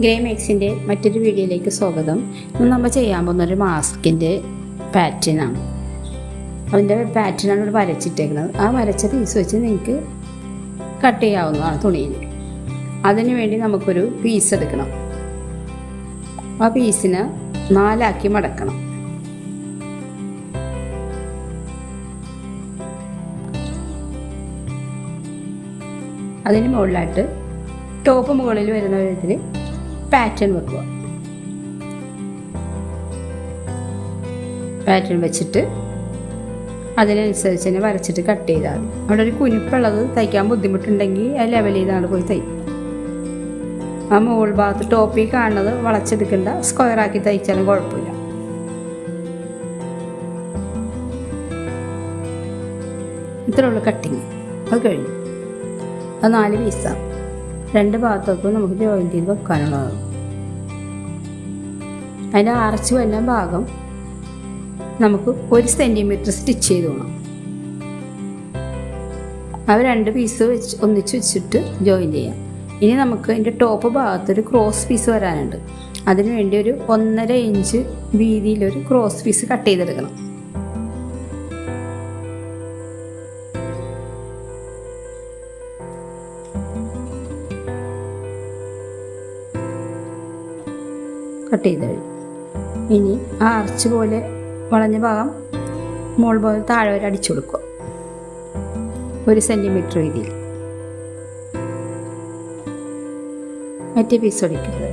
Grey മേക്സിൻ്റെ മറ്റൊരു വീഡിയോയിലേക്ക് സ്വാഗതം. ഇന്ന് നമ്മൾ ചെയ്യാൻ പോകുന്നൊരു മാസ്കിൻ്റെ പാറ്റേണാണ്. അതിൻ്റെ പാറ്റേണാണ് ഇവിടെ വരച്ചിട്ടേക്കുന്നത്. ആ വരച്ച പീസ് വെച്ച് നിങ്ങൾക്ക് കട്ട് ചെയ്യാവുന്നതാണ് തുണിയിൽ. അതിനു വേണ്ടി നമുക്കൊരു പീസ് എടുക്കണം. ആ പീസിന് 4 ആക്കി മടക്കണം. അതിന് മുകളിലായിട്ട് ടോപ്പ് മുകളിൽ വരുന്ന വിധത്തിൽ പാറ്റേൺ വെക്കുക. പാറ്റേൺ വെച്ചിട്ട് അതിനനുസരിച്ച് തന്നെ വരച്ചിട്ട് കട്ട് ചെയ്താൽ മതി. അവിടെ ഒരു കുനിപ്പുള്ളത് തയ്ക്കാൻ ബുദ്ധിമുട്ടുണ്ടെങ്കിൽ ആ ലെവൽ ചെയ്താണ് പോയി തയ്ക്കും. ആ മുകൾ ഭാഗത്ത് ടോപ്പിൽ കാണുന്നത് വളച്ചെടുക്കേണ്ട, സ്ക്വയറാക്കി തയ്ച്ചാലും കുഴപ്പമില്ല. ഇത്രയുള്ള കട്ടിങ്. അത് കഴിഞ്ഞു. അത് 4 പീസാണ്. 2 ഭാഗത്തേക്കും നമുക്ക് ജോയിൻ ചെയ്ത് വെക്കാനുള്ളതാണ്. അതിൻ്റെ അരച്ച് വരുന്ന ഭാഗം നമുക്ക് 1 സെൻറ്റിമീറ്റർ സ്റ്റിച്ച് ചെയ്ത് പോകണം. അത് 2 പീസ് ഒന്നിച്ച് വെച്ചിട്ട് ജോയിൻ ചെയ്യാം. ഇനി നമുക്ക് അതിൻ്റെ ടോപ്പ് ഭാഗത്തൊരു ക്രോസ് പീസ് വരാനുണ്ട്. അതിന് വേണ്ടി ഒരു 1.5 ഇഞ്ച് വീതിയിലൊരു ക്രോസ് പീസ് കട്ട് ചെയ്തെടുക്കണം. കട്ട് ചെയ്ത് കഴിഞ്ഞു. ഇനി ആ അർച്ച് പോലെ വളഞ്ഞ ഭാഗം മോൾ പോലെ താഴെ വരെ അടിച്ചു കൊടുക്കുക. 1 സെൻറ്റിമീറ്റർ വീതിയിൽ. മറ്റേ പീസ് അടിക്കുന്നത്.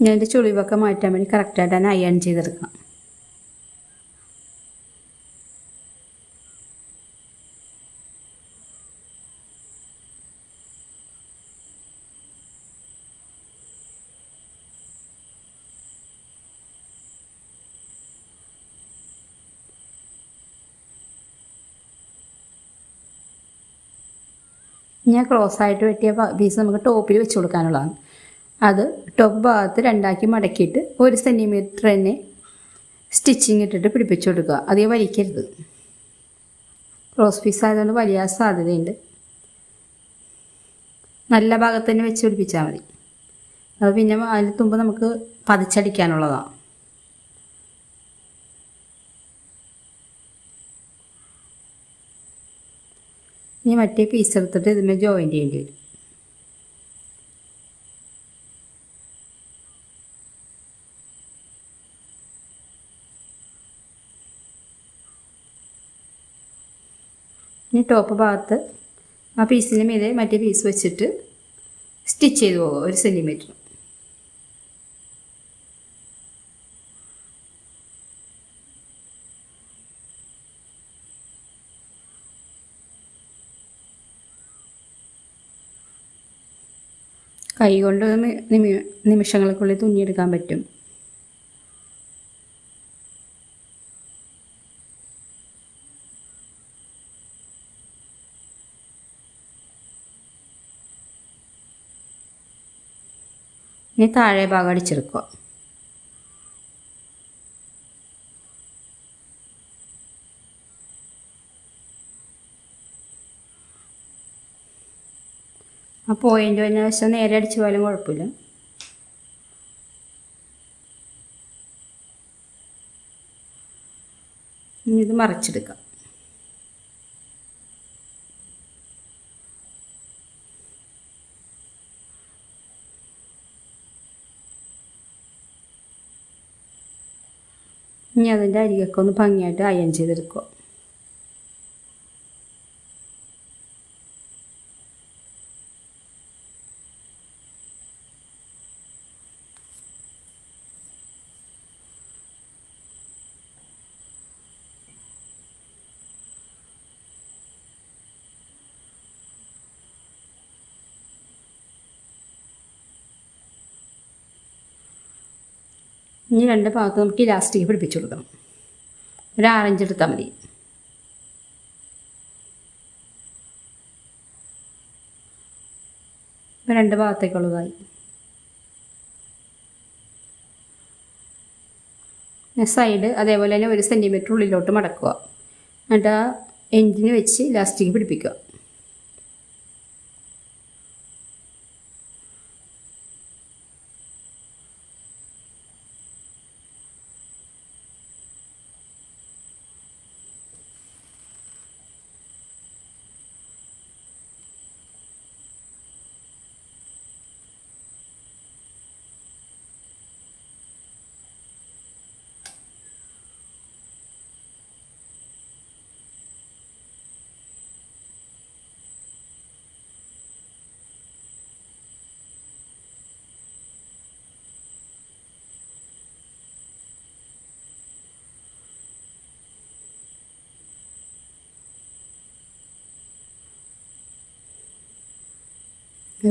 ഞാൻ എൻ്റെ ചുളിവൊക്കെ മാറ്റാൻ വേണ്ടി കറക്റ്റായിട്ട് തന്നെ അയൺ ചെയ്തെടുക്കണം. ഞാൻ ക്രോസായിട്ട് വെട്ടിയ പീസ് നമുക്ക് ടോപ്പിൽ വെച്ച് കൊടുക്കാനുള്ളതാണ്. അത് ടോപ്പ് ഭാഗത്ത് 2 ആക്കി മടക്കിയിട്ട് 1 സെൻറ്റിമീറ്റർ തന്നെ സ്റ്റിച്ചിങ് ഇട്ടിട്ട് പിടിപ്പിച്ചു കൊടുക്കുക. അധികം വലിക്കരുത്. ക്രോസ് പീസ് ആയതുകൊണ്ട് വലിയ സാധ്യതയുണ്ട്. നല്ല ഭാഗത്ത് തന്നെ വെച്ച് പിടിപ്പിച്ചാൽ മതി. അത് പിന്നെ അതിന് തുമ്പ് നമുക്ക് പതിച്ചടിക്കാനുള്ളതാണ്. ഇനി മറ്റേ പീസ് എടുത്തിട്ട് ഇതിന് ജോയിൻ ചെയ്യേണ്ടി വരും. ഇനി ടോപ്പ് ഭാഗത്ത് ആ പീസിന് മീതെ മറ്റേ പീസ് വെച്ചിട്ട് സ്റ്റിച്ച് ചെയ്ത് പോകുക 1 സെൻറ്റിമീറ്റർ. കൈ കൊണ്ട് നിമിഷങ്ങൾക്കുള്ളിൽ തുന്നിയെടുക്കാൻ പറ്റും. ഇനി താഴെ ഭാഗം അടിച്ചെടുക്കുക. ആ പോയിൻ്റ് വന്ന വശം നേരെ അടിച്ചു പോയാലും കുഴപ്പമില്ല. ഇനി ഇത് മറിച്ചെടുക്കാം. ഇനി അതിൻ്റെ അരികൊക്കെ ഒന്ന് ഭംഗിയായിട്ട് അയൺ ചെയ്തെടുക്കുക. ഇനി 2 ഭാഗത്ത് നമുക്ക് ഇലാസ്റ്റിക് പിടിപ്പിച്ച് കൊടുക്കണം. ഒരു 6 ഇഞ്ച് എടുത്താൽ മതി. ഇപ്പോൾ 2 ഭാഗത്തേക്കുള്ളതായി. സൈഡ് അതേപോലെ തന്നെ 1 സെൻറ്റിമീറ്റർ ഉള്ളിലോട്ട് മടക്കുക. എന്നിട്ട് ആ എൻഡിന് വെച്ച് ഇലാസ്റ്റിക് പിടിപ്പിക്കുക.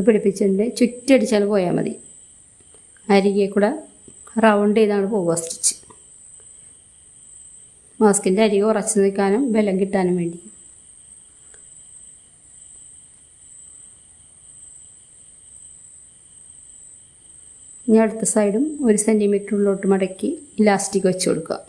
പിടിപ്പിച്ചിട്ടുണ്ട്. ചുറ്റടിച്ചാൽ പോയാൽ മതി. അരികെ കൂടെ റൗണ്ട് ചെയ്താണ് പോവുക സ്റ്റിച്ച്. മാസ്കിൻ്റെ അരികെ ഉറച്ച് നിൽക്കാനും ബലം കിട്ടാനും വേണ്ടി. ഇനി അടുത്ത സൈഡും 1 സെൻറ്റിമീറ്റർ ഉള്ളിലോട്ട് മടക്കി ഇലാസ്റ്റിക് വെച്ച് കൊടുക്കുക.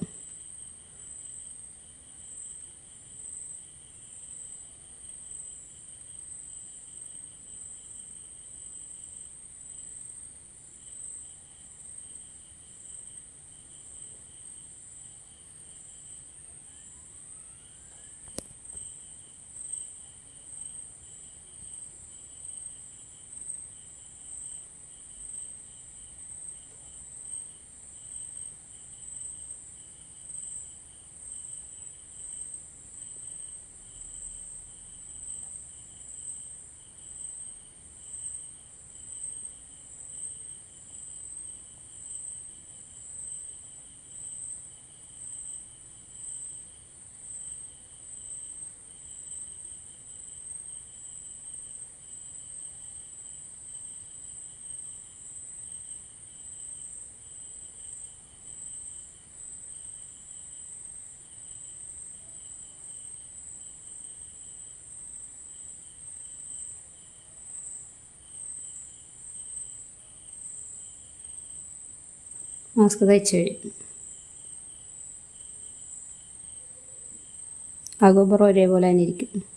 മാസ്ക് തയ്ച്ച് കഴിയും. അകോബർ ഒരേപോലെ തന്നെ ഇരിക്കും.